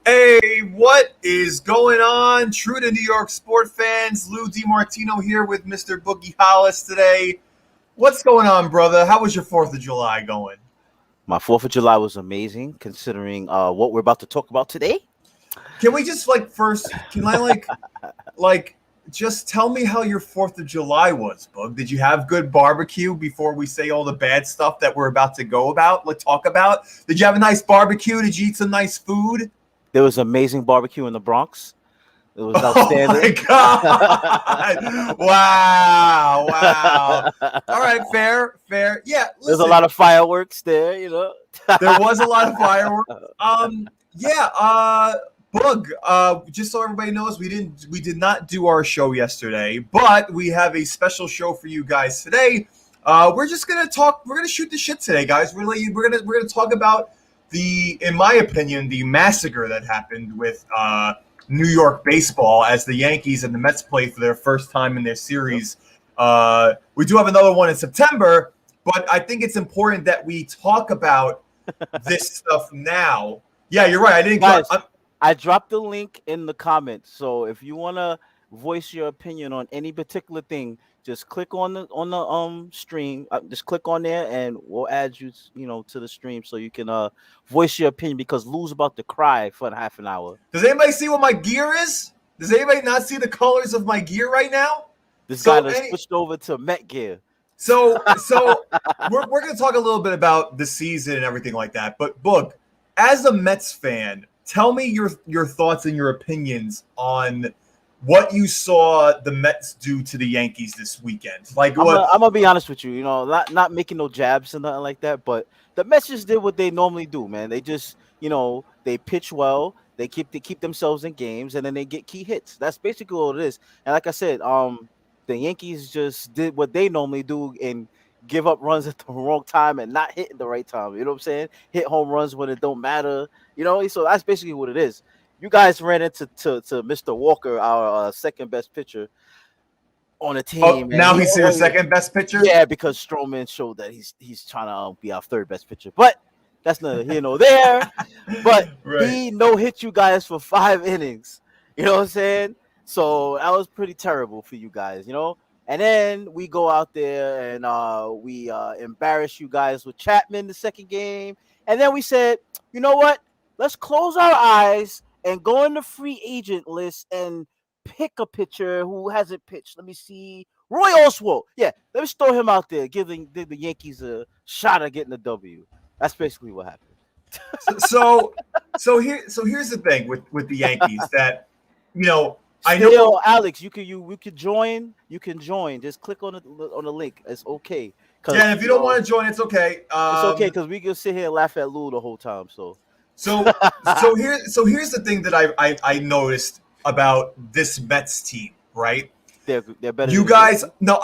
Hey, what is going on? True to New York sport fans, Lou DiMartino here with Mr. Boogie Hollis today. What's going on, brother? How was your 4th of July going? My 4th of July was amazing, considering what we're about to talk about today. Can we just can I just tell me how your 4th of July was, Boog? Did you have good barbecue before we say all the bad stuff that we're about to talk about? Did you have a nice barbecue? Did you eat some nice food? There was amazing barbecue in the Bronx. It was Oh my outstanding. God! Wow! All right, fair. Yeah, There's a listen, lot of fireworks there. there was a lot of fireworks. Yeah. Bug. Just so everybody knows, we did not do our show yesterday, but we have a special show for you guys today. We're just gonna talk. We're gonna shoot the shit today, guys. We're gonna talk about in my opinion, the massacre that happened with New York baseball as the Yankees and the Mets play for their first time in their series. We do have another one in September, but I think it's important that we talk about this stuff now. Yeah, you're right. I didn't. Guys, I dropped the link in the comments, so if you want to voice your opinion on any particular thing, just click on the stream. Just click on there, and we'll add you, to the stream so you can voice your opinion because Lou's about to cry for half an hour. Does anybody see what my gear is? Does anybody not see the colors of my gear right now? This guy has switched over to Met gear. So we're going to talk a little bit about the season and everything like that. But Boog, as a Mets fan, tell me your thoughts and your opinions on what you saw the Mets do to the Yankees this weekend. I'm gonna be honest with you, not making no jabs and nothing like that, but the Mets just did what they normally do, man. They just, they pitch well, they keep themselves in games, and then they get key hits. That's basically all it is. And like I said, the Yankees just did what they normally do and give up runs at the wrong time and not hitting the right time. You know what I'm saying? Hit home runs when it don't matter. So that's basically what it is. You guys ran into Mr. Walker, our second best pitcher on the team. Oh, now he's your second best pitcher? Yeah, because Stroman showed that he's trying to be our third best pitcher. But that's neither here nor there. But right. He no-hit you guys for 5 innings. You know what I'm saying? So that was pretty terrible for you guys, And then we go out there and we embarrass you guys with Chapman the second game. And then we said, you know what? Let's close our eyes and go in the free agent list and pick a pitcher who hasn't pitched. Let me see. Roy Oswalt. Yeah, let me throw him out there, give the Yankees a shot at getting a W. That's basically what happened. so here's the thing with the Yankees that, I know, Alex, you can join. You can join. Just click on the link. It's okay. Yeah, if you don't want to join, it's okay. It's okay because we can sit here and laugh at Lou the whole time. So here's the thing that I noticed about this Mets team, right? They're better. You guys, no,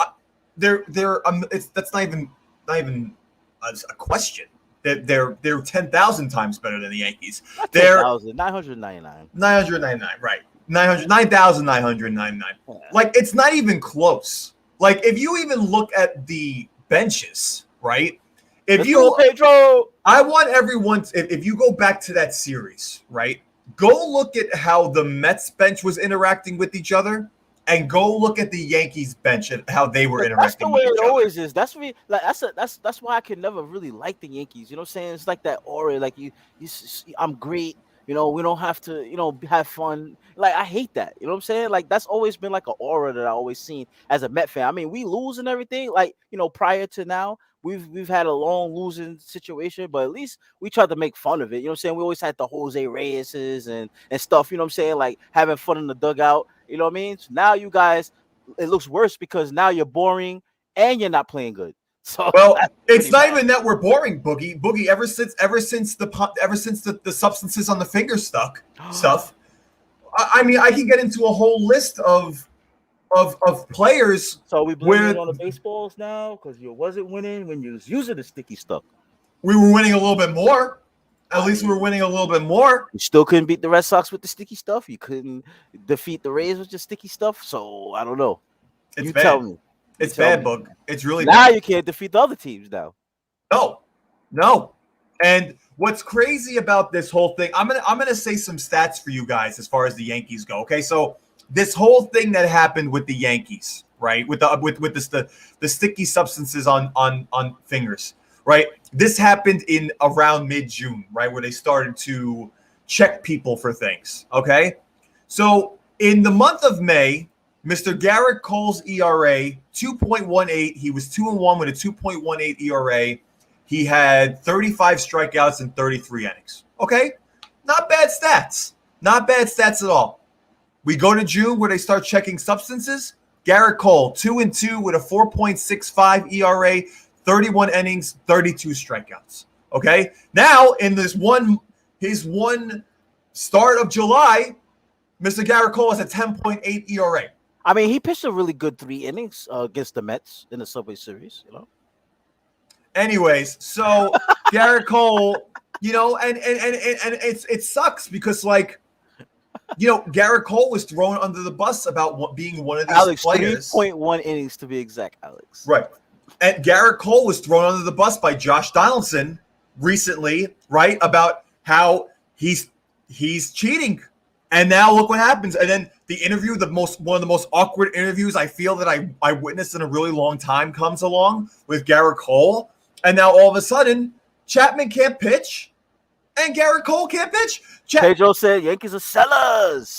they're that's not even a question. They're 10,000 times better than the Yankees. They're 999. 999, right? 9,999. Yeah. Like, it's not even close. Like, if you even look at the benches, right? Pedro. I want everyone, if you go back to that series, right? Go look at how the Mets bench was interacting with each other, and go look at the Yankees bench and how they were interacting with each other. That's the way it always is. That's me. Like that's why I can never really like the Yankees. You know what I'm saying? It's like that aura. Like I'm great. We don't have to, have fun. Like, I hate that. You know what I'm saying? Like, that's always been like an aura that I always seen as a Met fan. I mean, we lose and everything. Like, prior to now, we've had a long losing situation, but at least we tried to make fun of it. You know what I'm saying? We always had the Jose Reyeses and stuff. You know what I'm saying? Like, having fun in the dugout. You know what I mean? So now you guys, it looks worse because now you're boring and you're not playing good. So well, it's not even that we're boring, Boogie. Boogie, ever since the substances on the finger stuff. I mean, I can get into a whole list of players. So we blaming it on the baseballs now because you wasn't winning when you was using the sticky stuff. We were winning a little bit more. At least we were winning a little bit more. You still couldn't beat the Red Sox with the sticky stuff. You couldn't defeat the Rays with your sticky stuff. So I don't know. It's you bad. Tell me. It's bad, Boog. It's really now bad. You can't defeat the other teams now. No. And what's crazy about this whole thing, I'm gonna say some stats for you guys as far as the Yankees go. Okay, so this whole thing that happened with the Yankees, right? With the sticky substances on fingers, right? This happened in around mid-June, right, where they started to check people for things. Okay, so in the month of May, Mr. Garrett Cole's ERA 2.18. He was 2-1 with a 2.18 ERA. He had 35 strikeouts in 33 innings. Okay, not bad stats. Not bad stats at all. We go to June where they start checking substances. Garrett Cole 2-2 with a 4.65 ERA, 31 innings, 32 strikeouts. Okay, now in his one start of July, Mr. Garrett Cole has a 10.8 ERA. I mean, he pitched a really good 3 innings against the Mets in the Subway Series. Anyways, so Garrett Cole, and it sucks because Garrett Cole was thrown under the bus about being one of these Alex, players. 3.1 innings to be exact, Alex. Right. And Garrett Cole was thrown under the bus by Josh Donaldson recently, right? About how he's cheating. And now look what happens. And then the interview, one of the most awkward interviews I feel that I witnessed in a really long time comes along with Garrett Cole. And now all of a sudden, Chapman can't pitch and Garrett Cole can't pitch. Pedro said Yankees are sellers.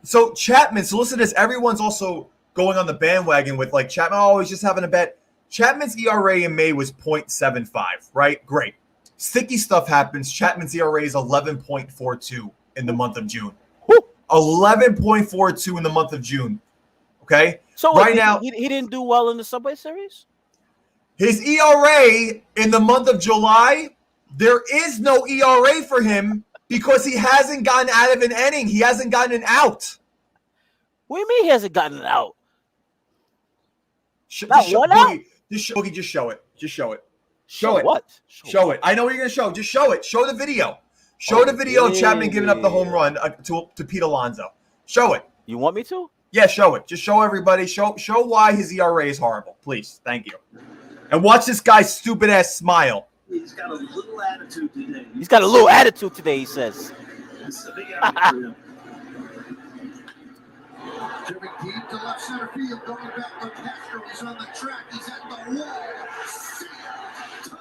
So Chapman, so listen to this. Everyone's also going on the bandwagon with Chapman. Oh, he's just having a bet. Chapman's ERA in May was 0.75, right? Great. Sticky stuff happens. Chapman's ERA is 11.42 in the month of June. 11.42 in the month of June. Okay? So right now he didn't do well in the Subway Series? His ERA in the month of July, there is no ERA for him because he hasn't gotten out of an inning. He hasn't gotten an out. What do you mean he hasn't gotten an out? Boogie, just show it. Just show it. Show it. What? Show it. I know what you're going to show. Just show it. Show the video. Show the video of Chapman giving up the home run to Pete Alonso. Show it. You want me to? Yeah, show it. Just show everybody. Show why his ERA is horrible. Please. Thank you. And watch this guy's stupid ass smile. He's got a little attitude today. He's got a little attitude today, he says. It's a big attitude for him. Driven deep to left center field, going back to Castro. He's on the track. He's at the wall.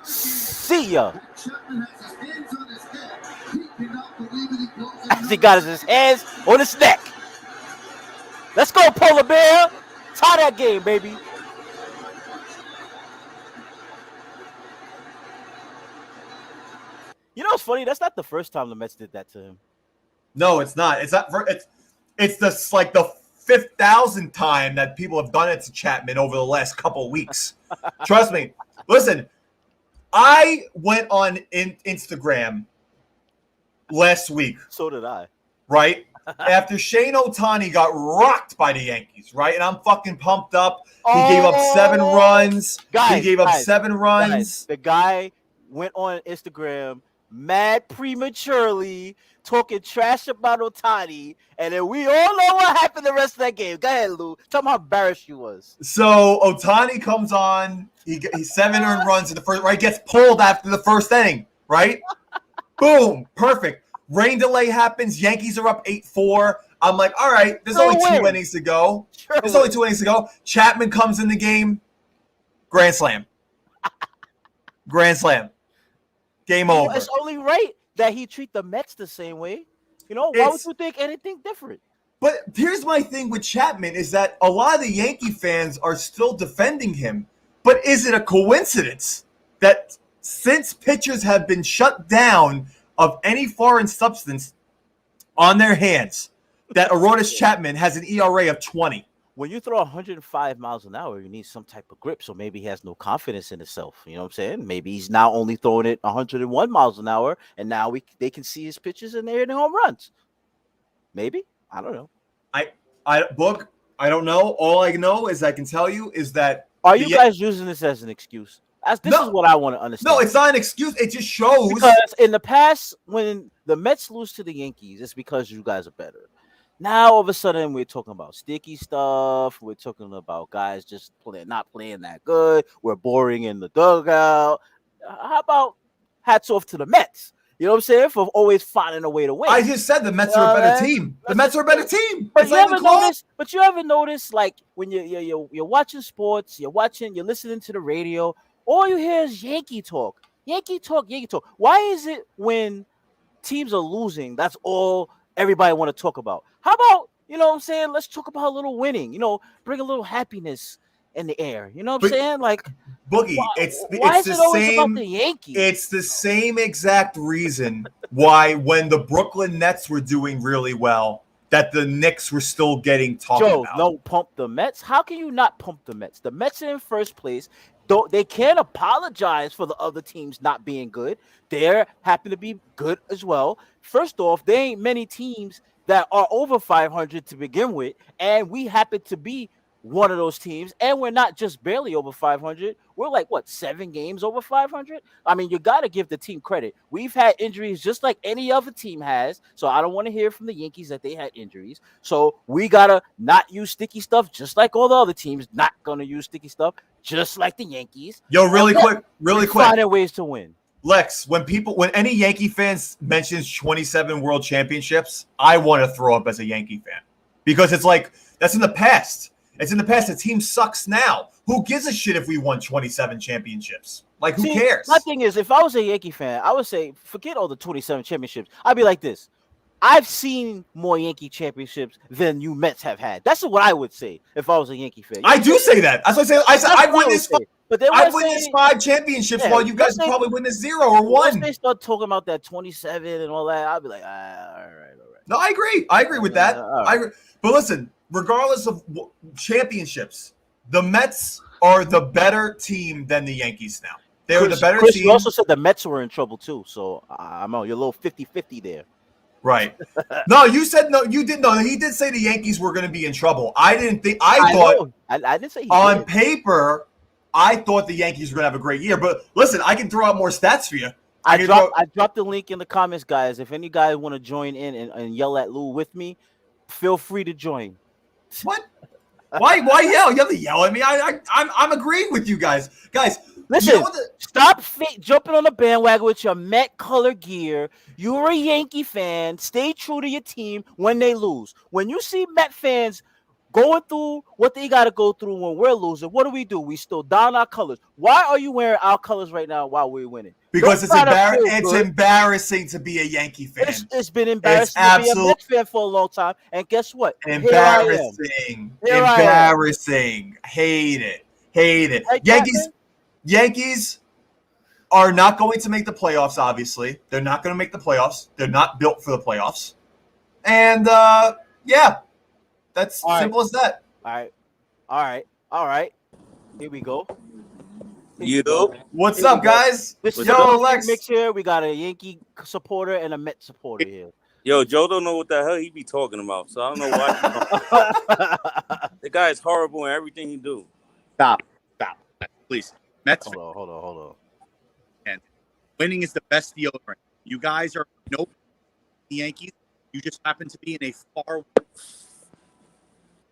See ya. Chapman has his hands on his head. He cannot believe it. He blows As he got his hands on his neck. Let's go, Polar Bear. Tie that game, baby. You know what's funny? That's not the first time the Mets did that to him. No, it's not. It's not. It's the 5,000th time that people have done it to Chapman over the last couple of weeks. Trust me. Listen, I went on Instagram last week. So did I. Right? After Shane Ohtani got rocked by the Yankees, right? And I'm fucking pumped up. He gave up 7 runs. He gave up 7 runs. The guy went on Instagram mad prematurely, talking trash about Ohtani, and then we all know what happened the rest of that game. Go ahead, Lou. Tell me how embarrassed you was. So Ohtani comes on. He's 7 earned runs in the first, right? Gets pulled after the first inning, right? Boom. Perfect. Rain delay happens. Yankees are up 8-4. I'm like, all right, there's only 2 innings to go. There's only 2 innings to go. Chapman comes in the game. Grand slam. Grand slam. Game over. It's only right that he treat the Mets the same way. Why would you think anything different? But here's my thing with Chapman is that a lot of the Yankee fans are still defending him. But is it a coincidence that since pitchers have been shut down of any foreign substance on their hands, that Aroldis Chapman has an ERA of 20? When you throw 105 miles an hour, you need some type of grip. So maybe he has no confidence in himself. You know what I'm saying? Maybe he's now only throwing it 101 miles an hour, and now they can see his pitches and they're hitting home runs. Maybe. I don't know. Book, I don't know. All I know is I can tell you is that. Are you guys using this as an excuse? This is what I want to understand. No, it's not an excuse. It just shows. Because in the past, when the Mets lose to the Yankees, it's because you guys are better. Now, all of a sudden, we're talking about sticky stuff. We're talking about guys just not playing that good. We're boring in the dugout. How about hats off to the Mets. You know what I'm saying? For always finding a way to win. I just said the Mets are a better team. The Mets are a better team. But It's you not even ever close. notice? But you ever notice, like when you're watching sports, you're listening to the radio, all you hear is Yankee talk, Yankee talk, Yankee talk. Why is it when teams are losing, that's all everybody want to talk about? How about, you know what I'm saying? Let's talk about a little winning. You know, bring a little happiness in the air. You know what I'm But- saying? Like, Boogie, why it's is the it always about same. the Yankees? It's the same exact reason why when the Brooklyn Nets were doing really well, that the Knicks were still getting talked Joe, about. no, pump the Mets. How can you not pump the Mets? The Mets are in first place. They can't apologize for the other teams not being good. They happen to be good as well. First off, there ain't many teams that are over 500 to begin with, and we happen to be one of those teams. And we're not just barely over 500. We're like, what, 7 games over 500? I mean, you got to give the team credit. We've had injuries just like any other team has. So I don't want to hear from the Yankees that they had injuries. So we got to not use sticky stuff just like all the other teams not going to use sticky stuff just like the Yankees. Yo, really quick. Finding ways to win. Lex, when any Yankee fans mentions 27 world championships, I want to throw up as a Yankee fan because it's like that's in the past. It's in the past. The team sucks now. Who gives a shit if we won 27 championships? Like, who cares? My thing is, if I was a Yankee fan, I would say, forget all the 27 championships. I'd be like this. I've seen more Yankee championships than you Mets have had. That's what I would say if I was a Yankee fan. I do say that. That's what I said. I've witnessed. But I've witnessed 5 championships while you guys probably witnessed 0 or 1. Once they start talking about that 27 and all that, I'll be like, all right. No, I agree. I agree with that. All right. I agree. But listen, regardless of championships, the Mets are the better team than the Yankees now. They were the better Chris, team. you also said the Mets were in trouble too, so I'm on. You're a little 50-50 there. Right. No, you said no. You did no. He did say the Yankees were going to be in trouble. I didn't think. I thought I didn't say he on did. paper, I thought the Yankees were going to have a great year. But listen, I can throw out more stats for you. I dropped the link in the comments, guys. If any guys want to join in and yell at Lou with me, feel free to join. What? Why yell? You have to yell at me. I'm agreeing with you guys. Guys, listen. You know Stop jumping on the bandwagon with your Met color gear. You're a Yankee fan. Stay true to your team when they lose. When you see Met fans going through what they got to go through when we're losing, what do? We still don our colors. Why are you wearing our colors right now while we're winning? Because it's embarrassing to be a Yankee fan. It's been embarrassing to be a Mets fan for a long time. And guess what? Embarrassing. Embarrassing. Hate it. Like Yankees are not going to make the playoffs, obviously. They're not going to make the playoffs. They're not built for the playoffs. And, yeah, that's simple as that. All right. Here we go. What's up, guys? This is Yo, Lex. mix here. We got a Yankee supporter and a Met supporter here. Yo, Joe don't know what the hell he be talking about, so I don't know why. The guy is horrible in everything he do. Stop, please. Mets. Hold on. And winning is the best deodorant. You guys are the Yankees. You just happen to be in a far.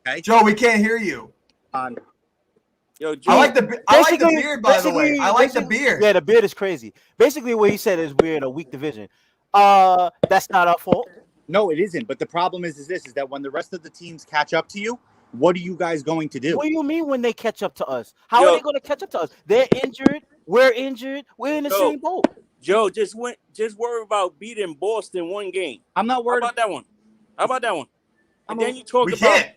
Okay, Joe, we can't hear you. Yo, Joe, I like the beard, by the way. I like the beard. Yeah, the beard is crazy. Basically, what he said is we're in a weak division. That's not our fault. No, it isn't. But the problem is that when the rest of the teams catch up to you, what are you guys going to do? What do you mean when they catch up to us? How are they going to catch up to us? They're injured. We're injured. We're in the same boat. Joe, just worry about beating Boston 1 game. I'm not worried. How about that one? And then you talk We about can't.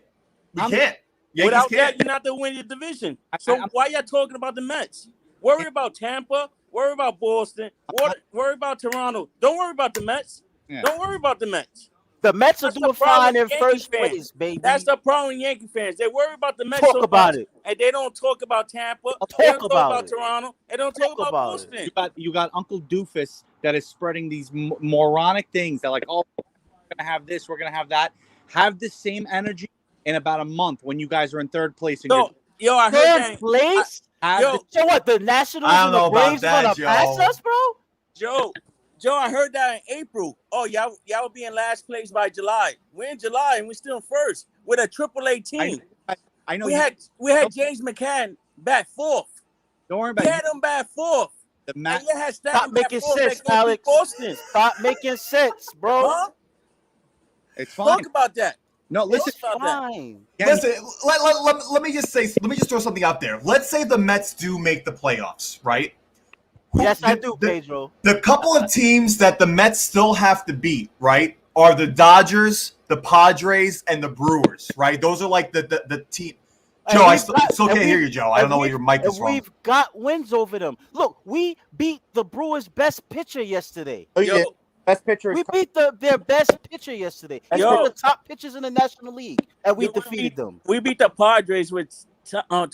Yankees without can't. that, you're not the win your division. So why y'all talking about the Mets? Worry about Tampa. Worry about Boston. Worry about Toronto. Don't worry about the Mets. Yeah. Don't worry about the Mets. The Mets are doing fine in first place, baby. That's the problem with Yankee fans. They worry about the Mets Talk about it. and they don't talk about Tampa. They don't talk about Toronto. They don't talk about Boston. You got Uncle Doofus that is spreading these moronic things that like, oh, we're gonna have this, we're gonna have that. Have the same energy in about a month when you guys are in third place. Yo, I heard Third place? So what? The Nationals I don't and know the about Braves that, gonna Joe. pass us, bro? Joe, I heard that in April. Oh, y'all will be in last place by July. We're in July and we're still in first with a AAA team. I know we had James McCann bat 4th. Don't worry about We had him bat 4th. The Mets. Yeah, had Stop Stanton back making fourth, sense, that can't beat Alex. Boston. Stop making sense, bro. Huh? It's fine. Talk about that. No, listen. It's fine. Listen, let me just throw something out there. Let's say the Mets do make the playoffs, right? Yes, I do, The, Pedro. the couple of teams that the Mets still have to beat, right, are the Dodgers, the Padres, and the Brewers, right? Those are like the team. And Joe, I we've still got- can't and hear we've- you, Joe. I don't and know why we've- your mic is and wrong. We've got wins over them. Look, we beat the Brewers' best pitcher yesterday. Oh, Yo, yeah. Best pitcher is We beat their best pitcher yesterday. He's Yo. one of the top pitchers in the National League, and we Yo, defeated them. we beat the Padres with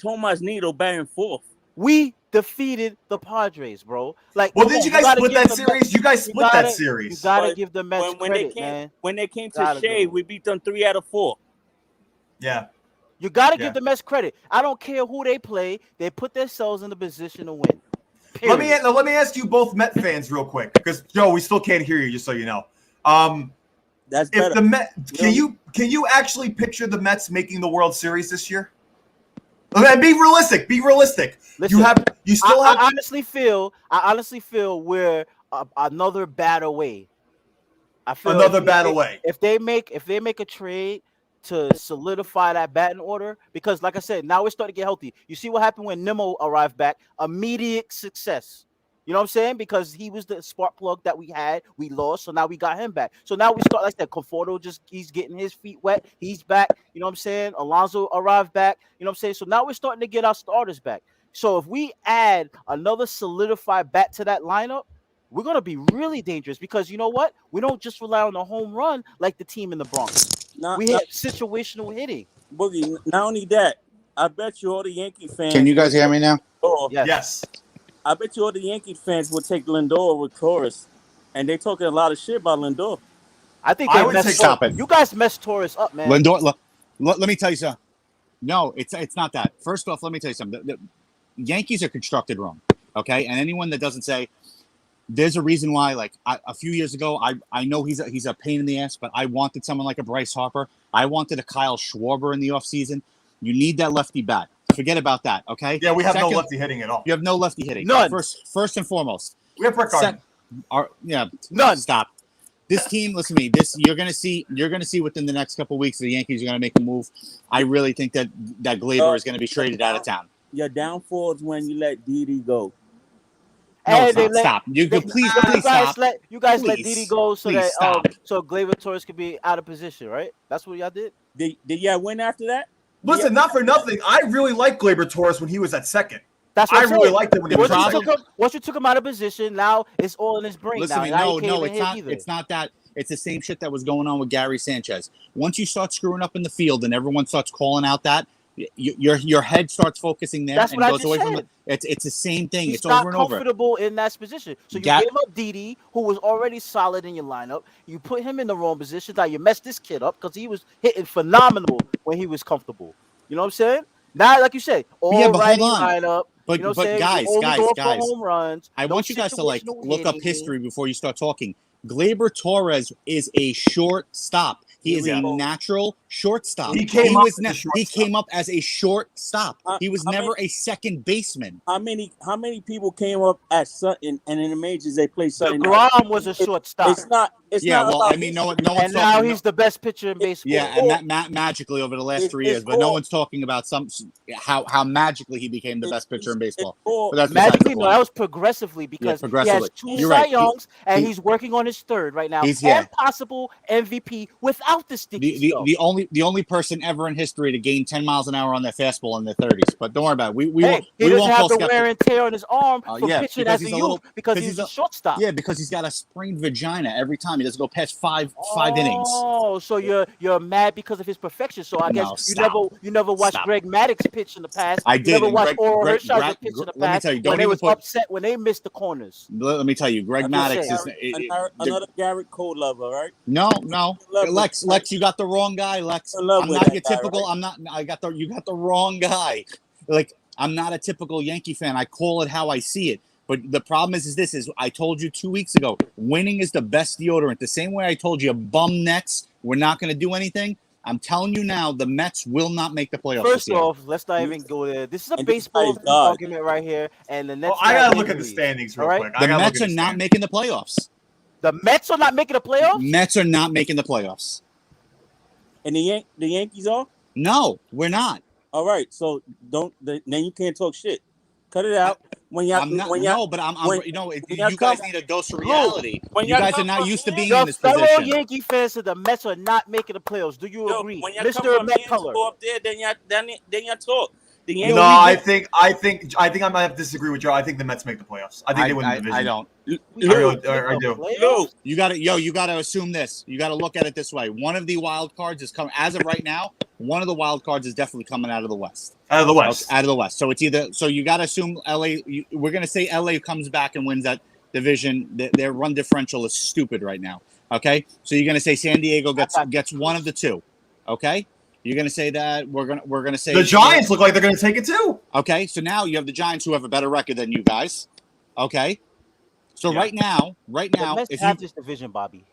Tomas Nido batting fourth. We defeated the Padres, bro. Like, Well, come did on, you guys gotta split give that the series? Mets- You guys you split that gotta- You series. gotta But give the Mets When credit, they came, man. when they came to Gotta Shea, go. we beat them 3 out of 4. Yeah. You gotta Yeah. give the Mets credit. I don't care who they play; they put themselves in the position to win. Let me Period. let me ask you both Met fans real quick, because Joe, we still can't hear you. Just so you know, That's if better. the Met can you actually picture the Mets making the World Series this year? And be realistic. Be realistic. Listen, You still I have. honestly feel we're another bat away. I feel Another bat away. If they make a trade to solidify that batting order, because like I said, now we're starting to get healthy. You see what happened when Nimmo arrived back? Immediate success. You know what I'm saying? Because he was the spark plug that we had. We lost, so now we got him back. So now we start like that. Conforto he's getting his feet wet. He's back. You know what I'm saying? Alonso arrived back. You know what I'm saying? So now we're starting to get our starters back. So if we add another solidified bat to that lineup, we're gonna be really dangerous, because you know what? We don't just rely on the home run like the team in the Bronx. We hit situational hitting. Boogie, not only that, I bet you all the Yankee fans. Can you guys hear me now? Yes. Yes. I bet you all the Yankee fans will take Lindor with Torres, and they talking a lot of shit about Lindor. I think I they would messed take- Stop it. You guys messed Torres up, man. Lindor, let me tell you something. No, it's not that. First off, let me tell you something. The Yankees are constructed wrong, okay? And anyone that doesn't say there's a reason why, like a few years ago, I know he's a pain in the ass, but I wanted someone like a Bryce Harper. I wanted a Kyle Schwarber in the offseason. You need that lefty bat. Forget about that, okay? Yeah, we have Second, no lefty hitting at all. You have no lefty hitting. None. First and foremost. We have Brett Gardner. None. Stop. This team, listen to me. You're gonna see within the next couple of weeks the Yankees are gonna make a move. I really think that Gleyber is gonna be traded out of town. Your downfall is when you let Didi go. No, And it's they not. let- Stop. You They- please you guys stop. let Please. Didi go so Please that stop. so Gleyber Torres could be out of position, right? That's what y'all did. Did y'all win after that? Listen, not for nothing. I really liked Gleyber Torres when he was at second. That's what I I'm really saying. liked it when he was Once at you, second. once you took him out of position, now it's all in his brain. Listen now. to me. Now No, he can't no, even it's hit not. either. It's not that. It's the same shit that was going on with Gary Sanchez. Once you start screwing up in the field and everyone starts calling out that, your head starts focusing there That's and what I goes just away from said. it. It's the same thing. He's It's not over and over. comfortable in that position. So you Ga- gave up Didi, who was already solid in your lineup. You put him in the wrong position. Now you messed this kid up because he was hitting phenomenal when he was comfortable. You know what I'm saying? Now, like you said, all Yeah, but hold righty on. lineup. But You know what but I'm saying? guys, We only go for guys, home runs. I no want you guys to like situational look up hitting. history before you start talking. Gleyber Torres is a shortstop. He is a Yeah. natural shortstop. He came up as a he shortstop. came up as a shortstop. He was I never mean- a second baseman. How many people came up at Sutton and in the majors they played Sutton? DeGrom was a shortstop, It's not. It's Yeah, not well, about I mean, no history. one's and now talking. he's the best pitcher in baseball. Yeah, and magically over the last It's- 3 years, it's but no all- one's talking about how magically he became the It's- best pitcher in it's baseball. all- But that's besides the Magically, no, point. that was progressively because progressively. he has 2 You're Cy right. Youngs, and he- he's working on his 3rd right now, He's- yeah. and possible MVP without the sticky The stuff. the only person ever in history to gain 10 miles an hour on their fastball in their 30s. But don't worry about it. We Hey, won't he we doesn't won't have call the skeptics. wear and tear on his arm for Yeah, pitching because as a he's a youth little- because because he's he's a shortstop. Yeah, because he's got a sprained vagina every time. He doesn't go past five innings. Oh, so you're mad because of his perfection. So I guess No, you stop. never watched Stop. Greg Maddux pitch in the past. I You did, never and watched Oral Greg- Hershiser pitch in the let me past tell you, don't when they even was put- upset when they missed the corners. Let me tell you, Greg I'm just Maddux saying. Another Garrett Cole lover, right? no. Love Lex, you got the wrong guy. Lex, In love I'm with not that your guy, typical. right? I'm not. You got the wrong guy. Like, I'm not a typical Yankee fan. I call it how I see it. But the problem is I told you 2 weeks ago, winning is the best deodorant. The same way I told you bum nets, we're not going to do anything. I'm telling you now, the Mets will not make the playoffs this First year. off, let's not even go there. This is a And this baseball guy's God. argument right here, and the Nets. I have gotta look at the injuries, standings real all right? quick. I The gotta Mets look are at the not standings. making the playoffs. The Mets are not making the playoffs. Mets are not making the playoffs. And the Yankees are? No, we're not. All right. So then you can't talk shit. Cut it out. When y'all, I'm not. when y'all, No, but I'm. when- You know, when you y'all guys come- need a dose of Look, reality. when You y'all guys are come not from used to here- being Your in this fellow position. Yankee fans said the Mets are not making the playoffs. Do you Yo, agree, when y'all come Mr. from Met here to Color? go up there, then y'all talk. The Yo, Yankees, No, we I did- think I might have to disagree with Joe. I think the Mets make the playoffs. I think they win the division. I don't. We I don't really- make I the do. playoffs? Yo, You gotta assume this. You gotta look at it this way. One of the wild cards is coming as of right now. One of the wild cards is definitely coming out of the West. Out of the West. Out of the West. So it's either. So you gotta assume LA. We're gonna say LA comes back and wins that division. Their run differential is stupid right now. Okay. So you're gonna say San Diego gets one of the two. Okay. You're gonna say that we're gonna say The Giants look like they're going to take it too. Okay, so now you have the Giants who have a better record than you guys. Okay, so Yeah. right now, The Mets if have you this division, Bobby.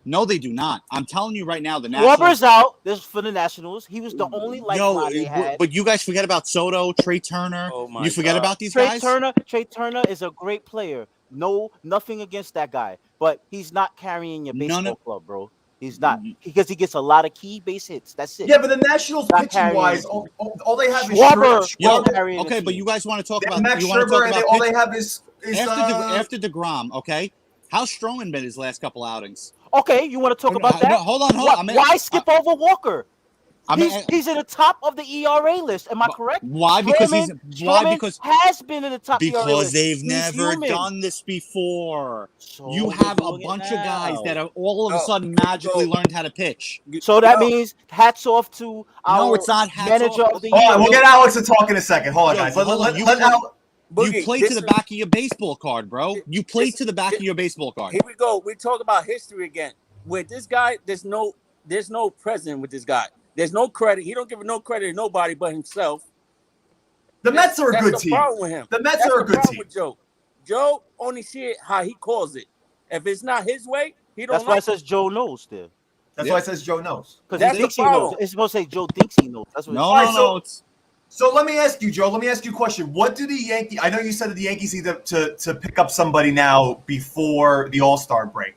no, they do not. I'm telling you right now, the Nationals. Schwarber's out. This is for the Nationals. He was the only lifeline they had. but you guys forget about Soto, Trey Turner. Oh my You forget God. about these Trey guys. Turner is a great player. No, nothing against that guy, but he's not carrying your None baseball of- club, bro. He's not, because he gets a lot of key base hits. That's it. Yeah, but the Nationals Not pitching wise, carrying all they have is Schwarber. Schwarber. Yo, carrying the okay, but team. you guys want to talk They have about Max you want to Scherzer, talk and about all they pitch- have is after Degrom. Okay, how's Stroman been his last couple outings? Okay, you want to talk about that? No, hold on. Why skip over Walker? I mean, He's in the top of the ERA list. Am I correct? why? Because Stroman has been in the top ERA because list. they've He's never human. done this before. So You they're have a doing it bunch of guys now. that have all of a Oh, sudden magically so- learned how to pitch. So that Yo, means hats off to our No, it's not hats manager off. of the Hold year. on, we'll get Alex to talk in a second. Hold on, Yo, guys. hold on. Let You Alex. Boogie, You play this to the is- back of your baseball card, bro. You play this- to the back of your baseball card. Here we go. We talk about history again. With this guy, there's no precedent with this guy. There's no credit. He don't give no credit to nobody but himself. The Mets are a That's good the team. problem with him. The Mets That's are a the good problem team. with Joe. Joe only see it how he calls it. If it's not his way, he don't That's why like it says Joe knows there. That's Yeah. why it says Joe knows. Because That's he the thinks he knows. problem. It's supposed to say Joe thinks he knows. That's what No, Alright, no, so- no. It's So let me ask you, Joe. Let me ask you a question. What do the Yankees? I know you said that the Yankees need to pick up somebody now before the All-Star break.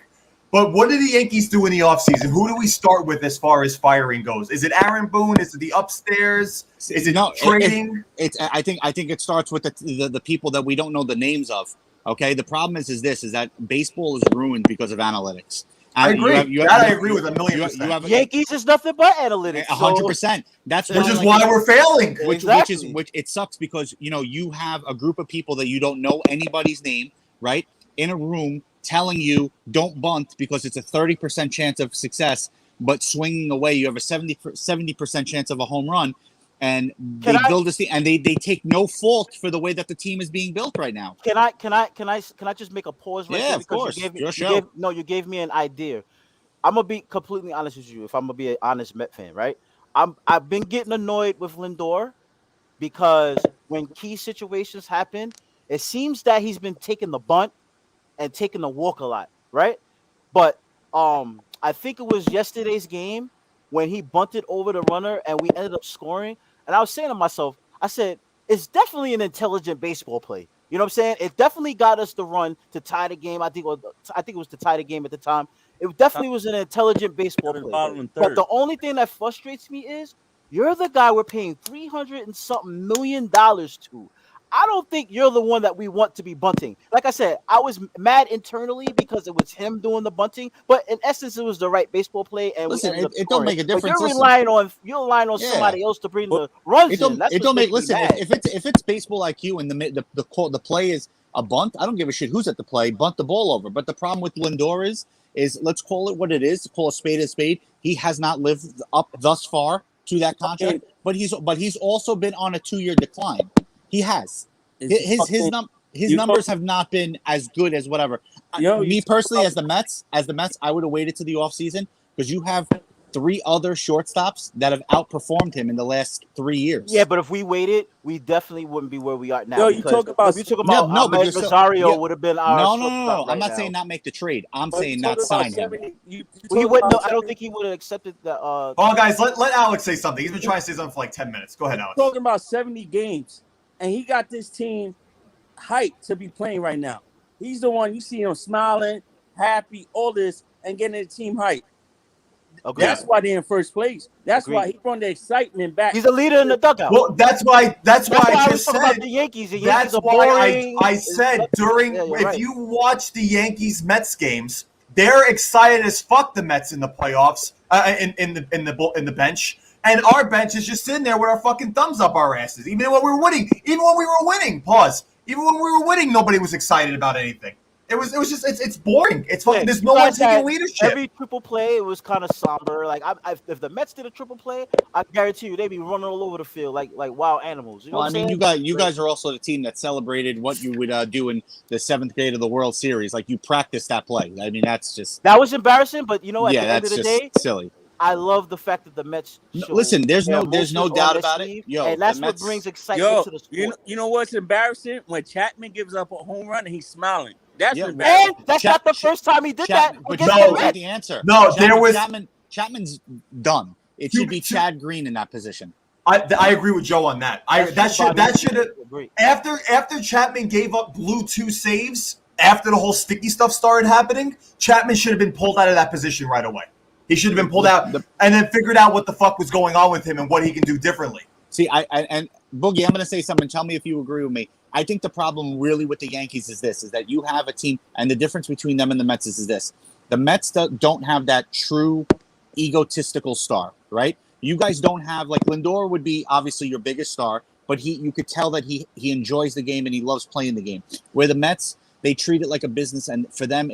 But what do the Yankees do in the offseason? Who do we start with as far as firing goes? Is it Aaron Boone? Is it the upstairs? Is it No, trading? it's. I think it starts with the people that we don't know the names of. Okay, the problem is that baseball is ruined because of analytics. I And agree. I agree with a million You percent. have Yankees is nothing but analytics. 100%. That's Which is like- why we're failing. Exactly. Which it sucks because you have a group of people that you don't know anybody's name, right? In a room telling you don't bunt because it's a 30% chance of success, but swinging away you have a 70% chance of a home run, and they build this team and they take no fault for the way that the team is being built right now. Can I just make a pause right Yeah, there? of course. You gave me, Your you show. you gave me an idea. I'm gonna be completely honest with you. If I'm gonna be an honest Met fan, right? I've been getting annoyed with Lindor because when key situations happen, it seems that he's been taking the bunt and taking the walk a lot, right? But I think it was yesterday's game when he bunted over the runner and we ended up scoring. And I was saying to myself, I said, it's definitely an intelligent baseball play. You know what I'm saying? It definitely got us the run to tie the game. I think it was to tie the game at the time. It definitely was an intelligent baseball play. But the only thing that frustrates me is you're the guy we're paying $300 and something million to. I don't think you're the one that we want to be bunting. Like I said, I was mad internally because it was him doing the bunting, but in essence, it was the right baseball play. And Listen, we ended up it don't scoring. make a But difference. you're Listen. relying on Yeah. somebody else to bring the runs It don't. in. That's It what's don't make. making me Listen, mad. if it's baseball IQ and the play is a bunt, I don't give a shit who's at the play. Bunt the ball over. But the problem with Lindor is let's call it what it is. Call a spade a spade. He has not lived up thus far to that contract, but he's also been on a 2-year decline. He has. His numbers have not been as good as whatever. Me personally, as the Mets, I would have waited to the offseason because you have 3 other shortstops that have outperformed him in the last 3 years. Yeah, but if we waited, we definitely wouldn't be where we are now. Yo, you because talk about- if you talk about No, but Ahmed you're still- Rosario yeah. would have been our No. shortstop I'm right not now. saying not make the trade. I'm But saying you not talking sign about him. 70 you He talking wouldn't. about I don't 70 think he would have accepted the. Oh, guys, let Alex say something. He's been trying to say something for like 10 minutes. Go ahead, Alex. talking about 70 games, and he got this team hyped to be playing right now. He's the one you see him smiling, happy, all this, and getting the team hyped. Agreed. That's why they're in first place. That's why Agreed. he brought the excitement back. He's a leader in the dugout. Well, that's why I That's why I was just talking said. about the Yankees. The That's Yankees are why boring. I said during Yeah, you're if right. you watch the Yankees Mets games, they're excited as fuck. The Mets in the playoffs, in the bench, and our bench is just sitting there with our fucking thumbs up our asses. Even when we were winning, even when we were winning, pause. Even when we were winning, nobody was excited about anything. It was just it's boring. It's fucking. Yeah, There's you no one guys had taking leadership. Every triple play it was kind of somber. Like if the Mets did a triple play, I guarantee you they'd be running all over the field like wild animals. You know Well, what I I'm mean, saying? you guys are also the team that celebrated what you would do in the 7th game of the World Series. Like you practiced that play. I mean, that's just That was embarrassing, but you know, at yeah, the end of that's the just day, silly. I love the fact that the Mets. No, show listen, there's their no emotions doubt on their about it. sleeve, Yo, and that's the what Mets- brings excitement Yo, to the sport. you know what's embarrassing? When Chapman gives up a home run and he's smiling. That's Yeah, embarrassing. And that's Chap- not the first time he did Chapman, that. but against no, the that's Mets. the answer. No, there was- Chapman's done. It should be Chad Green in that position. I agree with Joe on that. That should have Agree. after Chapman gave up blew 2 saves after the whole sticky stuff started happening. Chapman should have been pulled out of that position right away. He should have been pulled out and then figured out what the fuck was going on with him and what he can do differently. See, and Boogie, I'm going to say something. Tell me if you agree with me. I think the problem really with the Yankees is that you have a team, and the difference between them and the Mets is this. The Mets don't have that true egotistical star, right? You guys don't have, like, Lindor would be obviously your biggest star, but you could tell that he enjoys the game and he loves playing the game. Where the Mets, they treat it like a business, and for them,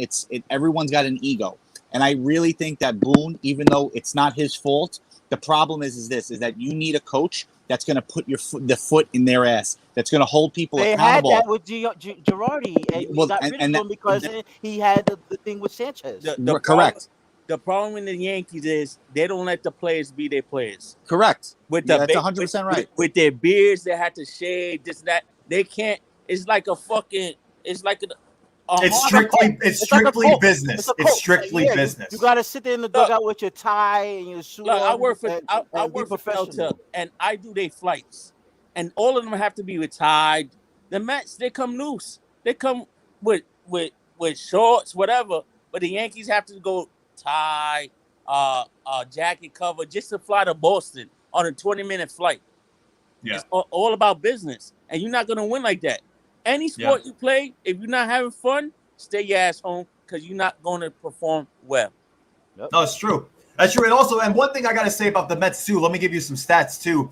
everyone's got an ego. And I really think that Boone, even though it's not his fault, the problem is that you need a coach that's going to put the foot in their ass. That's going to hold people They accountable. had that with Girardi, and he got rid of him because he had the thing with Sanchez. Correct. The problem with the Yankees is they don't let the players be their players. Correct. That's 100% right. With their beards, they had to shave this, that. They can't. It's like a fucking. It's like It's strictly business. It's a It's cult. strictly Yeah, business. You got to sit there in the dugout with your tie and your suit. Look, I on work for and I be work for professional. Delta, and I do their flights, and all of them have to be with tied. The Mets, they come loose. They come with shorts, whatever. But the Yankees have to go tie, jacket cover, just to fly to Boston on a 20-minute flight. Yeah. It's all about business, and you're not gonna win like that. Any sport you play, if you're not having fun, stay your ass home because you're not going to perform well. No, it's true. That's true. And one thing I got to say about the Mets too. Let me give you some stats too.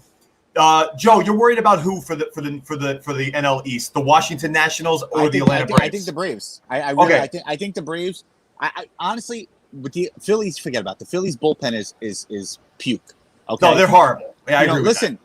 Joe, you're worried about who for the NL East? The Washington Nationals or the Atlanta Braves? I think the Braves. I think the Braves. I honestly, with the Phillies, forget about the Phillies bullpen is puke. Okay, No, they're horrible. Yeah, I agree with listen,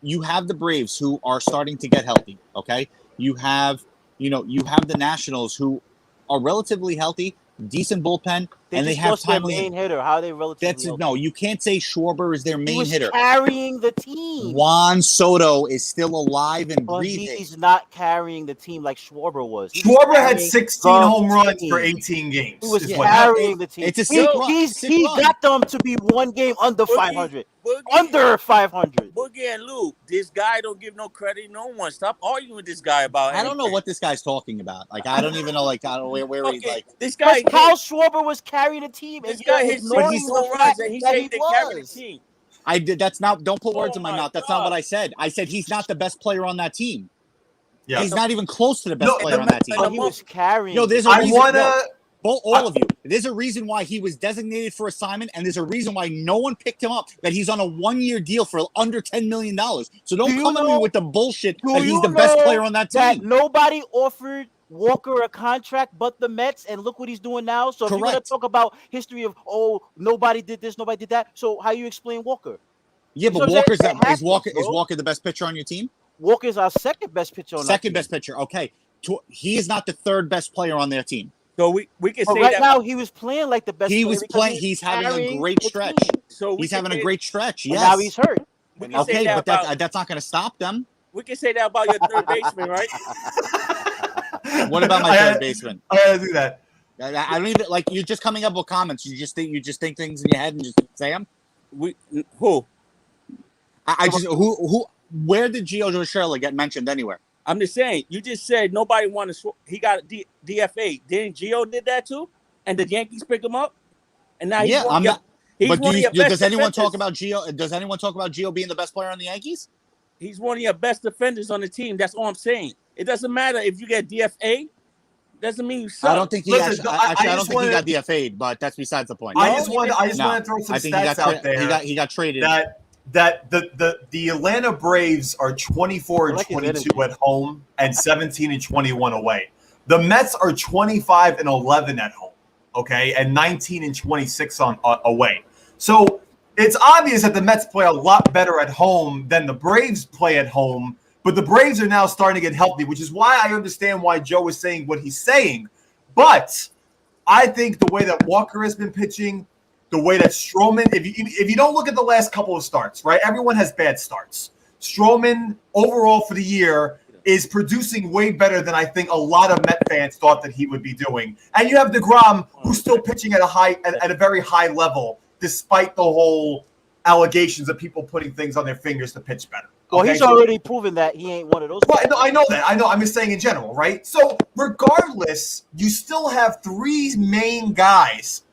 you have the Braves who are starting to get healthy. Okay, you have the Nationals who are relatively healthy, decent bullpen, and they have lost their timely. main hitter. How are they relatively? That's no, you can't say Schwarber is their He main was hitter. carrying the team. Juan Soto is still alive and But breathing. he's not carrying the team like Schwarber was. He was Schwarber had carrying 16 the home runs team. for 18 games. He was is what happened. carrying the team. It's a sick run. He got them to be one game under 500. Under 500. Boogie and Lou, this guy don't give no credit. No one. Stop arguing with this guy about. I don't know what this guy's talking about. Like, I don't even know. Like, I don't know where he's like. This guy. Kyle Schwarber was carrying the team. This and guy you're hit ignoring 60 the home fact runs, and he that said they carry the was. team. I did. That's not. Don't put words in my my mouth. That's God. not what I said. I said he's not the best player on that team. Yeah. He's not even close to the best No, player on that team. But he was carrying. Yo, there's a I reason. want to. All of you. There's a reason why he was designated for assignment, and there's a reason why no one picked him up. That he's on a 1-year deal for under $10 million. So don't come at me with the bullshit that he's the best player on that that team. nobody offered Walker a contract but the Mets, and look what he's doing now. So if you're gonna Correct. talk about history of nobody did this, nobody did that. So how you explain Walker? Yeah, but So that is happens, bro. Walker the best pitcher on your team? Walker's our second best pitcher on that Second team. best pitcher. Okay. He is not the third best player on their team. So we can But say right that. now, he was playing like the best. He player was because playing. He's having a carrying great the stretch. team. So we He's can having a say- great stretch. And Yes. now he's hurt. We can say Okay, that but about. that's not going to stop them. We can say that about your third baseman, right? What about my third baseman? I gotta do that. I don't even like. You're just coming up with comments. You just think things in your head and just say them. Who? I just who. Where did Gio Urshela get mentioned anywhere? I'm just saying. You just said nobody wanted. He got DFA. Didn't Gio did that too? And the Yankees pick him up. And now Yeah, I'm not. He's But one of your best does anyone talk defenders. about Gio? Does anyone talk about Gio being the best player on the Yankees? He's one of your best defenders on the team. That's all I'm saying. It doesn't matter if you get DFA. Doesn't mean you suck. I don't think he Listen, actually. I don't just think he got wanna- DFA'd, but that's besides the point. I No, just he want didn't. to throw some I think he stats got out there. he got traded. that the Atlanta Braves are 24 and I like his 22 at home and 17 and 21 away. The Mets are 25 and 11 at home, okay, and 19 and 26 on away. So it's obvious that the Mets play a lot better at home than the Braves play at home. But the Braves are now starting to get healthy, which is why I understand why Joe is saying what he's saying. But I think the way that Walker has been pitching, the way that Stroman, if you don't look at the last couple of starts, right? Everyone has bad starts. Stroman overall for the year is producing way better than I think a lot of Met fans thought that he would be doing. And you have DeGrom, who's still pitching at a very high level, despite the whole allegations of people putting things on their fingers to pitch better. Well, Okay, he's so- already proven that he ain't one of those. Right, no, I know that. I know. I'm just saying in general, right? So regardless, you still have three main guys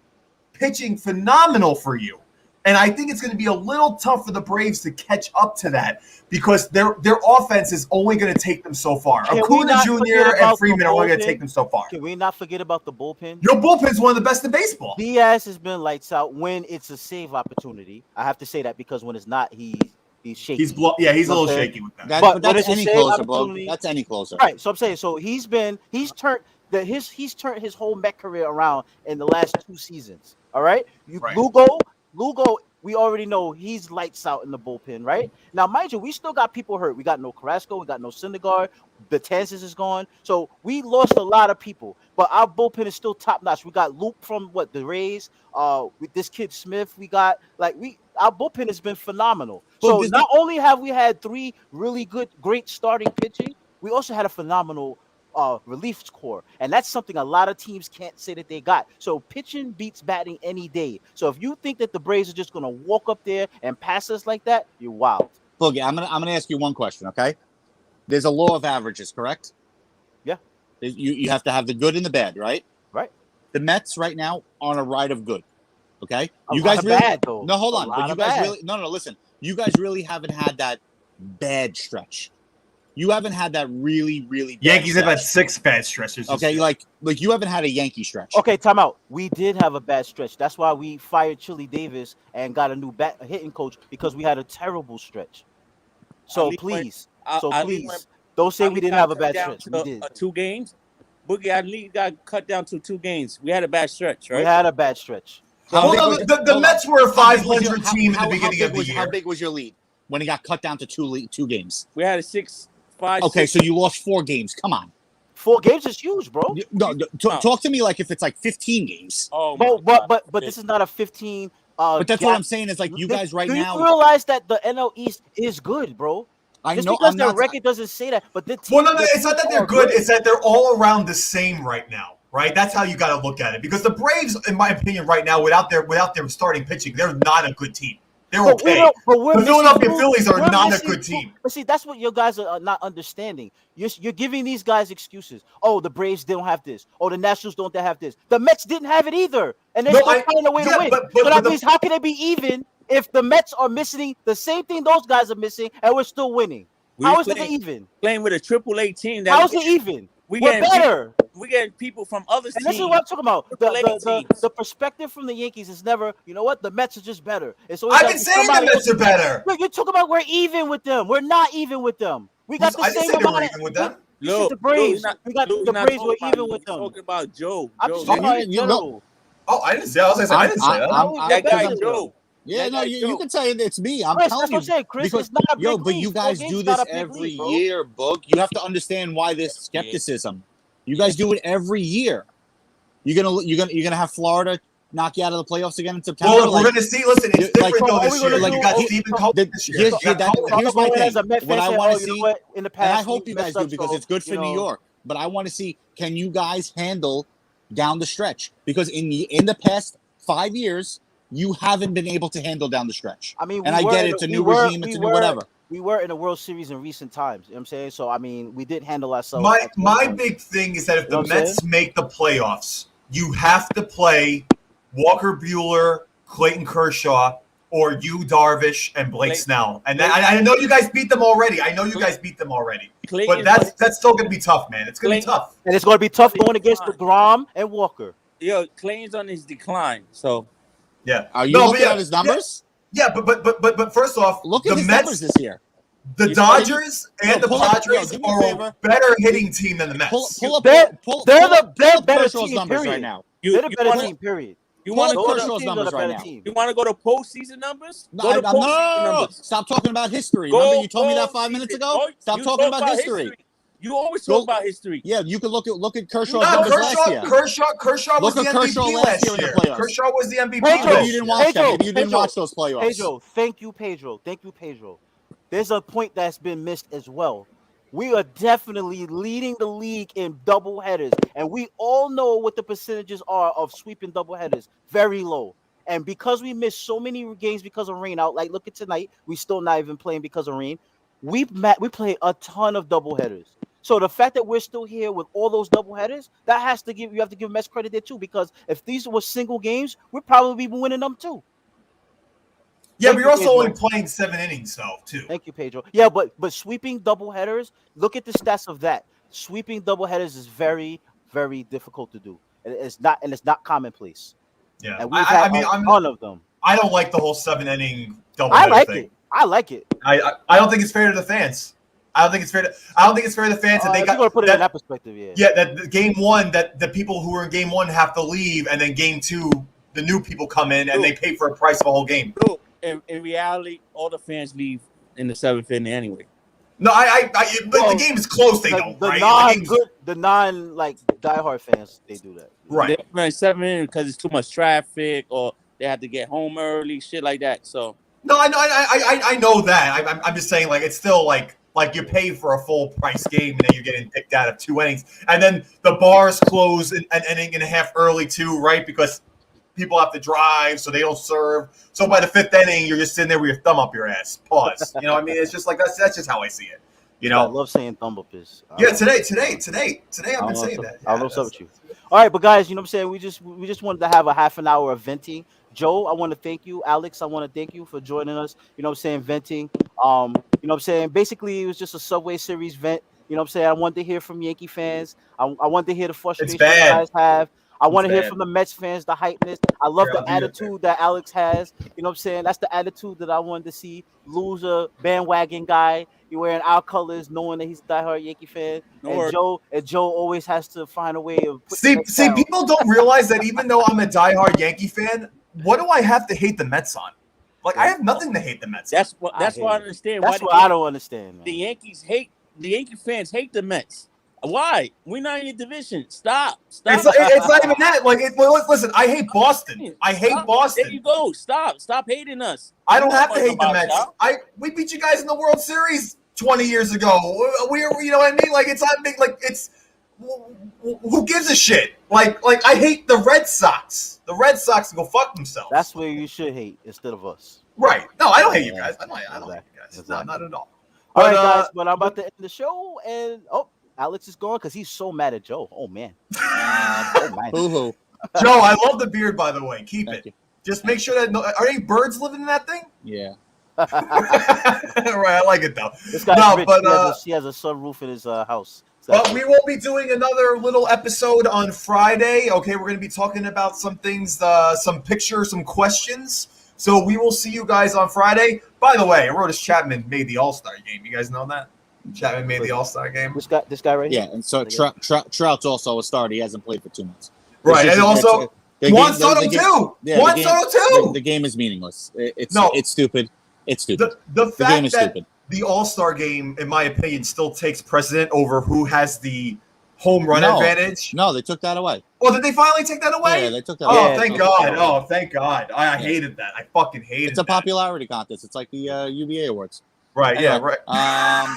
pitching phenomenal for you. And I think it's going to be a little tough for the Braves to catch up to that because their offense is only going to take them so far. Can we Acuna not forget Jr. about and the Freeman are only going to bullpen? take them so far. Can we not forget about the bullpen? Your bullpen's one of the best in baseball. Diaz has been lights out when it's a save opportunity. I have to say that because when it's not, he's shaky. He's a little Okay. shaky with that. But when that's it's a any save closer, bro. opportunity- That's any closer. Right. So I'm saying, so he's turned his whole Met career around in the last 2 seasons. All right. Right. Lugo, we already know he's lights out in the bullpen, right? Now, mind you, we still got people hurt. We got no Carrasco, we got no Syndergaard, Betances is gone. So we lost a lot of people, but our bullpen is still top notch. We got Luke from the Rays, with this kid Smith. We got our bullpen has been phenomenal. Well, So not only have we had 3 really great starting pitching, we also had a phenomenal relief core, and that's something a lot of teams can't say that they got. So pitching beats batting any day. So if you think that the Braves are just gonna walk up there and pass us like that, you're wild. Boogie, I'm gonna ask you one question, okay? There's a law of averages, correct? Yeah. You have to have the good and the bad, right? Right. The Mets right now on a ride of good. Okay. A You lot guys of really bad, though. no, hold A on. lot But you of guys bad. really no, listen. You guys really haven't had that bad stretch. You haven't had that really, really bad Yankees have had stretch. 6 bad stretches. this Okay, year. like you haven't had a Yankee stretch. Okay, time out. We did have a bad stretch. That's why we fired Chili Davis and got a new hitting coach because we had a terrible stretch. So Ali went- please, Ali went- don't say Ali we didn't got have a cut bad down stretch. to, We did. 2 games. Boogie Ali got cut down to 2 games. We had a bad stretch, right? We had a bad stretch. How Hold big on, was- the hold on. Mets were a How big was 500 your- team how at the beginning big of the was- year. How big was your lead when it got cut down to 2 games? We had a 6-5. Okay, so you lost 4 games. Come on. 4 games is huge, bro. No, talk to me like if it's like 15 games. Oh, my But God. this is not a 15. But that's what gap. I'm saying is like you Do- guys right do now. you realize that the NL East is good, bro? I Just know because I'm their not. record doesn't say that, but the team. Well, no, the it's not that teams they're are good. It's that they're all around the same right now, right? That's how you got to look at it. Because the Braves, in my opinion, right now, without their starting pitching, they're not a good team. They're But we okay. don't- but we're The Philadelphia missing Phillies are we're not a missing good two- team. But see, that's what you guys are not understanding. You're giving these guys excuses. Oh, the Braves don't have this. Oh, the Nationals don't have this. The Mets didn't have it either, and they're No, still finding a way yeah, to win. but so that the- means, how can they be even if the Mets are missing the same thing those guys are missing, and we're still winning? We How is it playing- even? Playing with a AAA team. How is it even? We We're getting better. We getting people from other And teams. this is what I'm talking about. AAA teams. The perspective from the Yankees is never, you know what, the Mets are just better. It's always I've like been saying the somebody Mets are better. Look, you're talking about we're even with them. We're not even with them. We got the I didn't same say they were amount. even with them. You said the Braves. Not, We got Lou's the not Braves. talking We're about even you. with He's them. talking about Joe. I'm Joe, just talking about in you know- general. Oh, I didn't say. I didn't say that. No, I'm- that guy better. Joe. Yeah, That no, guy you Joe. can say it's me. I'm Chris, telling that's you. what I'm saying. Chris, because- it's not a big Yo, but league. you 4 guys games do is this not a big every league, bro. year, Book. You have to understand why this skepticism. You guys do it every year. You're gonna have Florida knock you out of the playoffs again in September. Well, we're going to see. Listen, it's like, different though what this we year. gonna Like, do- you got oh, Stephen so- Colbert this year. Here's my thing. As a Met What fan I saying, want oh, to you know see, what? In the and past, I hope we you guys messed do up, because so, it's good for you New know, York. But I want to see, can you guys handle down the stretch? Because in the past 5 years, you haven't been able to handle down the stretch. I mean, And I get it, it's a new regime, it's a new whatever. We were in the World Series in recent times. You know what I'm saying? So, I mean, we did handle ourselves. My big thing is that if You know the what I'm Mets make the playoffs, you have to play Walker Buehler, Clayton Kershaw, or Yu Darvish and Blake Snell. And I know you guys beat them already. But that's still going to be tough, man. It's going to be tough. And it's going to be tough going against DeGrom and Walker. Yo, Clayton's on his decline. So Yeah. Are you looking at his numbers? Yeah, but first off, Look at the his Mets, numbers this year. the Dodgers and the pull up- Padres do me a are a favor. better hitting team than the Mets. Pull up They're Kershaw's better team, numbers period. right now. They're the better wanna- team, period. You Pull want up to go Kershaw's to numbers right now. Team. you want to go to postseason numbers? No, Go to postseason no. numbers. Stop talking about history. Go Remember you told me that postseason. 5 minutes ago? Oh, Stop you talking talk about history. You always Go- talk about history. Yeah, you can look at Kershaw's No, numbers last year. Kershaw was Look the at Kershaw MVP last last year in the year. playoffs. Kershaw was the MVP Pedro, Maybe last you didn't year. watch that. Maybe you didn't Pedro, watch those playoffs. Pedro, thank you, Pedro. There's a point that's been missed as well. We are definitely leading the league in double headers, and we all know what the percentages are of sweeping double headers. Very low. And because we missed so many games because of rain out, like look at tonight, we still not even playing because of rain. We play a ton of double headers. So the fact that we're still here with all those double headers, you have to give Mets credit there too, because if these were single games, we'd probably be winning them too. Yeah, Thank but you, you're also Pedro. only playing 7 innings, though, too. Thank you, Pedro. Yeah, but sweeping double headers, look at the stats of that. Sweeping double headers is very, very difficult to do. It's not commonplace. Yeah, And we've had a ton of them. I don't like the whole 7-inning double I like thing. it. I like it. I don't think it's fair to the fans. I don't think it's fair to the fans that they If got you're gonna put it in that, that perspective, yeah. yeah, that the game 1 that the people who were in game 1 have to leave, and then game 2 the new people come in and they pay for a price of a whole game. Bro, in reality, all the fans leave in the 7th inning anyway. No, but the game is close. They don't, right? The non like diehard fans, they do that. Right. They're running 7 innings because it's too much traffic, or they have to get home early, shit like that. So No, I know that. I'm just saying, like, it's still like you pay for a full price game and then you're getting picked out of 2 innings, and then the bars close an inning and a half early too, right? Because people have to drive, so they don't serve. So by the 5th inning, you're just sitting there with your thumb up your ass. Pause. You know what I mean? It's just like that's just how I see it. You know? I love saying thumb up is. Yeah, today I've been saying that. I don't know what's up with you. All right, but guys, you know what I'm saying? We just wanted to have a half an hour of venting. Joe, I want to thank you. Alex, I want to thank you for joining us. You know what I'm saying? Venting. You know what I'm saying? Basically, it was just a Subway Series vent. You know what I'm saying? I wanted to hear from Yankee fans. I wanted to hear the frustration you guys have. I want to hear from the Mets fans, the hypeness. I love the attitude that Alex has. You know what I'm saying? That's the attitude that I wanted to see. Loser, bandwagon guy. You're wearing our colors, knowing that he's a diehard Yankee fan. And Joe always has to find a way of see, people don't realize that even though I'm a diehard Yankee fan, what do I have to hate the Mets on? Like, I have nothing to hate the Mets on. that's what I understand. That's what I don't understand, man. The Yankee fans hate the Mets. Why? We're not in your division. Stop. It's not even that. Like, listen, I hate Boston. I hate Boston. There you go. Stop hating us. I don't have to hate the about Mets. y'all. We beat you guys in the World Series 20 years ago. We you know what I mean? Like, it's not big. Like, it's who gives a shit? Like I hate the Red Sox. The Red Sox can go fuck themselves. That's where you should hate instead of us. Right. No, I don't hate you guys. I don't hate you guys. Exactly. Not at all. All right, guys. But I'm about to end the show, and Alex is gone because he's so mad at Joe. Oh man. Boo-hoo. Joe, I love the beard, by the way. Keep Thank it. you. Just make sure that are any birds living in that thing? Yeah. Right, I like it though. This guy's No, rich. but he has a sunroof in his house. But we will be doing another little episode on Friday. Okay, we're going to be talking about some things, some pictures, some questions. So we will see you guys on Friday. By the way, Aroldis Chapman made the All-Star game. You guys know that? Chapman made the All-Star game. This guy right here? Yeah, and so Trout's also a starter. He hasn't played for 2 months. Right, and also Juan Soto too. Juan Soto too. The game is meaningless. It's stupid. It's stupid. The The game is fact that stupid. the All-Star game, in my opinion, still takes precedent over who has the home run No. advantage. No, they took that away. Well, did they finally take that away? Yeah, they took that Oh, away. thank Yeah. God. Oh, thank God. I hated that. I fucking hated It's a that. popularity contest. It's like the UVA awards. Right, yeah, Anyway, right.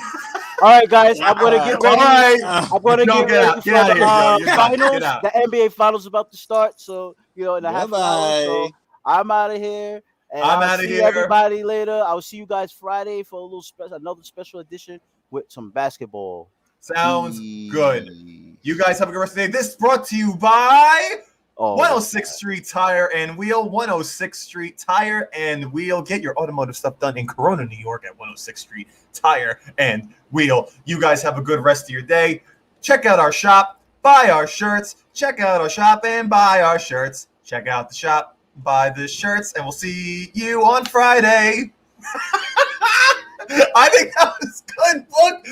All right, guys, I'm gonna get All ready. right. I'm gonna No, get get ready out. for Get out of the here, Joe. You're done. finals. Get out. The NBA finals about to start, so in a half an hour. Goodbye. So I'm out of here. And I'm I'll outta see here. everybody later. I'll see you guys Friday for a little another special edition with some basketball. Sounds good. You guys have a good rest of the day. This is brought to you by Oh, 106th Street Tire and Wheel. 106th Street Tire and Wheel. Get your automotive stuff done in Corona, New York at 106th Street Tire and Wheel. You guys have a good rest of your day. Check out our shop. Buy our shirts. Check out our shop and buy our shirts. Check out the shop. Buy the shirts. And we'll see you on Friday. I think that was good, book.